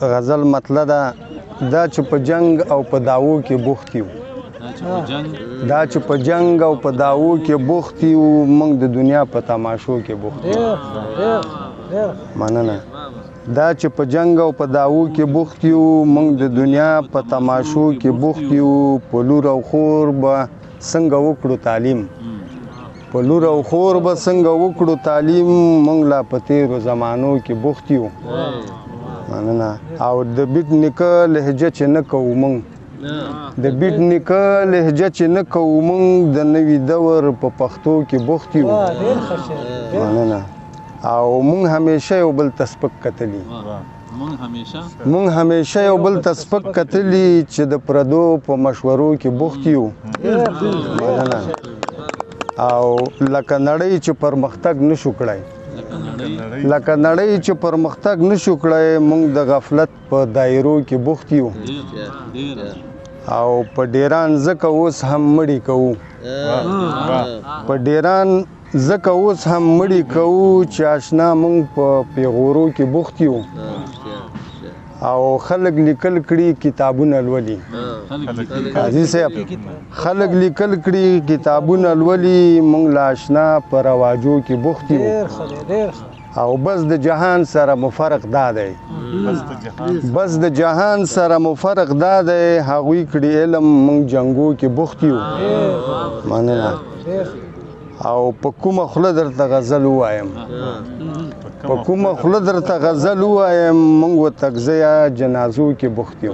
غزل مطلع ده دا چې په جنگ او په داوو کې بوخت یو دا چې په جنگ او په داوو کې بوخت یو موږ د دنیا په تماشو کې بوخت یو مننه دا چې په جنگ او په داوو کې بوخت یو موږ د دنیا په تماشو کې بوخت یو په لور او خور به څنګه وکړو تعلیم په لور او خور به څنګه وکړو تعلیم موږ لا په تیرو زمانو کې بوخت یو مننه او د بیت نیکه لهجه چې نه کوو موږ د بیت نیکه لهجه چې نه کوو موږ د نوي دور په پښتو کې بوخت یو مننه او موږ همیشه یو بل ته سپک کتلي موږ همیشه یو بل ته سپک کتلي چې د پردو په مشورو کې بوخت یو مننه او لکه نړۍ چې پرمختګ نشو کړی لکه نړۍ چې پرمختګ نشو کړی موږ د غفلت په دایرو کې بوخت یو او په ډیران ځکه اوس هم مړی کوو په ډیران ځکه اوس هم مړی کوو چې آشنا موږ په پیغورو کې بوخت یو او خلک لیکل کړي کتابونه لولي قاضي صاحب خلک لیکل کړي کتابونه لولي موږ لا آشنا په رواجو کې بوخت یو او بس د جهان سره مفرق دا دی بس د جهان سره مفرق دا دی هغوی کړي علم موږ جنګو کې بوخت یو مننه او په کومه خوله درته غزل ووایم په کومه خوله درته غزل ووایم موږ و تغذیه جنازو کې بوخت یو